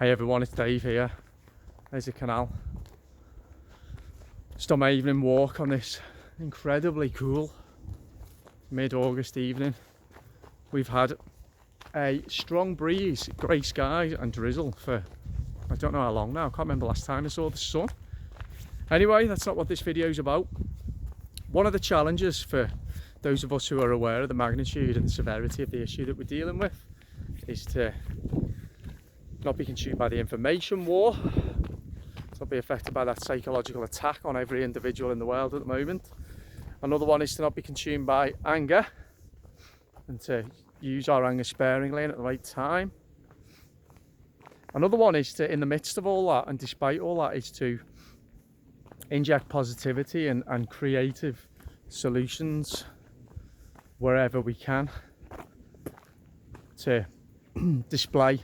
Hey everyone, it's Dave here. There's a canal. Just on my evening walk on this incredibly cool mid-August evening. We've had a strong breeze, grey skies and drizzle for I don't know how long now. I can't remember last time I saw the sun. Anyway, that's not what this video is about. One of the challenges for those of us who are aware of the magnitude and the severity of the issue that we're dealing with is to not be consumed by the information war, to not be affected by that psychological attack on every individual in the world at the moment. Another one is to not be consumed by anger and to use our anger sparingly and at the right time. Another one is to, in the midst of all that and despite all that, is to inject positivity and creative solutions wherever we can to display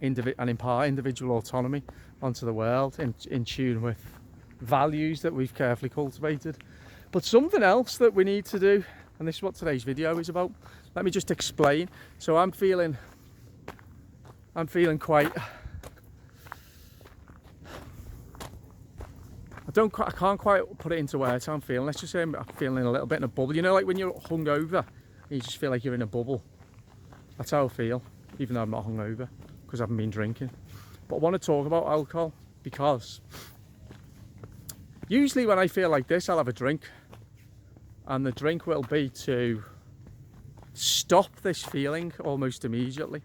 and impart individual autonomy onto the world in tune with values that we've carefully cultivated. But something else that we need to do, and this is what today's video is about, let me just explain. So I'm feeling quite, I can't quite put it into words how I'm feeling. Let's just say I'm feeling a little bit in a bubble. You know, like when you're hungover, you just feel like you're in a bubble. That's how I feel, even though I'm not hungover, because I haven't been drinking. But I want to talk about alcohol because usually when I feel like this, I'll have a drink. And the drink will be to stop this feeling almost immediately.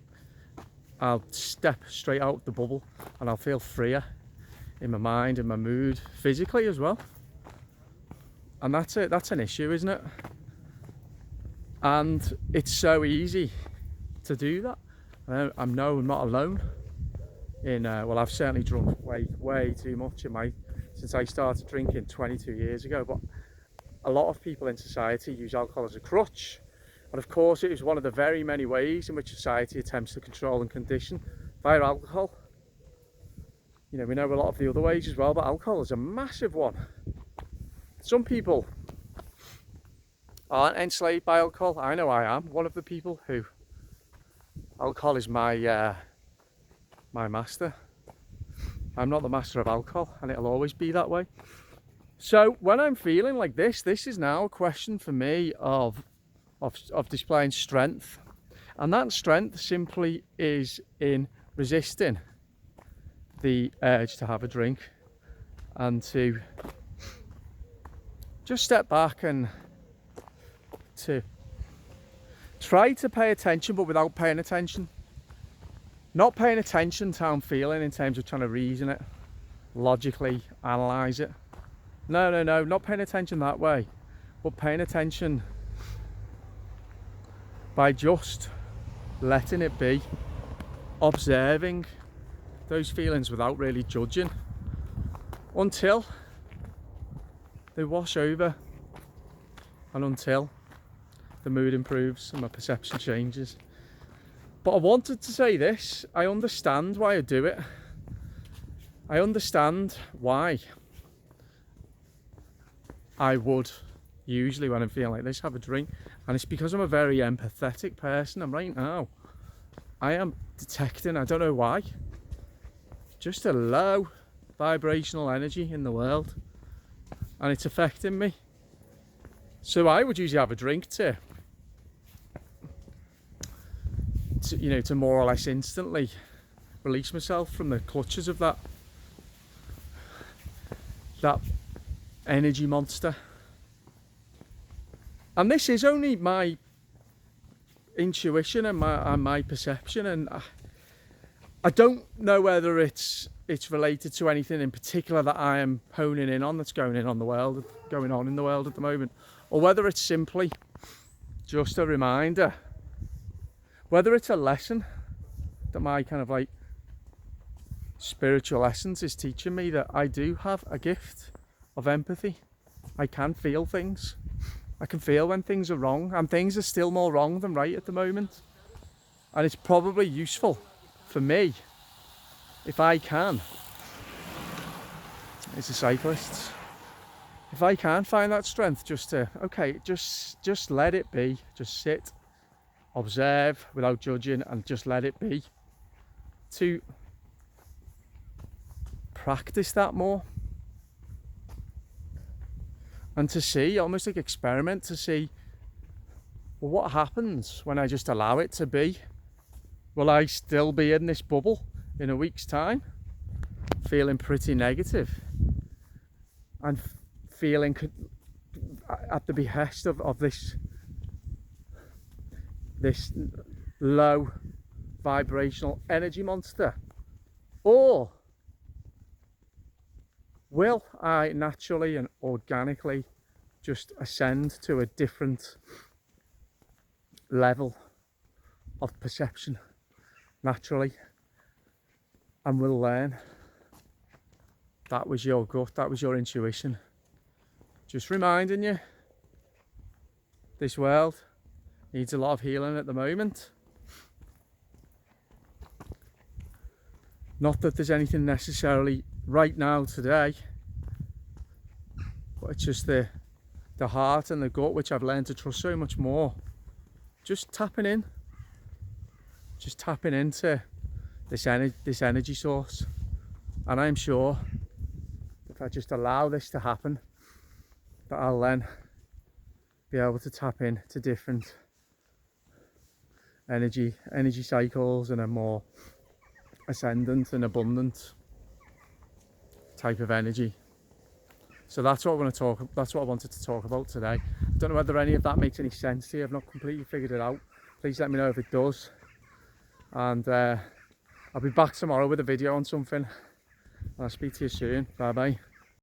I'll step straight out the bubble and I'll feel freer in my mind, in my mood, physically as well. And that's it, that's an issue, isn't it? And it's so easy to do that. I'm not alone in, well, I've certainly drunk way too much since I started drinking 22 years ago, but a lot of people in society use alcohol as a crutch. And of course, it is one of the very many ways in which society attempts to control and condition via alcohol. You know, we know a lot of the other ways as well, but alcohol is a massive one. Some people aren't enslaved by alcohol. I know I am one of the people who alcohol is my master. I'm not the master of alcohol, and it'll always be that way. So when I'm feeling like this is now a question for me of displaying strength, and that strength simply is in resisting the urge to have a drink and to just step back and to try to pay attention, but without paying attention. Not paying attention to how I'm feeling in terms of trying to reason it, logically analyse it. No, not paying attention that way, but paying attention by just letting it be, observing those feelings without really judging until they wash over and until the mood improves and my perception changes. But I wanted to say this, I understand why I do it. I understand why I would usually, when I'm feeling like this, have a drink, and it's because I'm a very empathetic person. And right now I am detecting, I don't know why, just a low vibrational energy in the world, and it's affecting me. So I would usually have a drink to more or less instantly release myself from the clutches of that energy monster. And this is only my intuition and my perception, and I don't know whether it's related to anything in particular that I am honing in on that's going on in the world at the moment, or whether it's simply just a reminder, whether it's a lesson that my kind of like spiritual essence is teaching me, that I do have a gift of empathy. I can feel things. I can feel when things are wrong, and things are still more wrong than right at the moment. And it's probably useful for me, if I can, as a cyclist, if I can find that strength just to, okay, just let it be, just sit, observe without judging, and just let it be, to practice that more and to see, almost like experiment, to see, well, what happens when I just allow it to be? Will I still be in this bubble in a week's time, feeling pretty negative and feeling at the behest of this low vibrational energy monster? Or will I naturally and organically just ascend to a different level of perception naturally, and will learn? That was your gut, that was your intuition. Just reminding you, this world needs a lot of healing at the moment. Not that there's anything necessarily right now today, but it's just the heart and the gut, which I've learned to trust so much more. Just tapping in, just tapping into this energy source, and I'm sure if I just allow this to happen, that I'll then be able to tap into different energy cycles and a more ascendant and abundant type of energy. So that's what I wanted to talk about today. I don't know whether any of that makes any sense to you. I've not completely figured it out. Please let me know if it does. And I'll be back tomorrow with a video on something. I'll speak to you soon. Bye bye.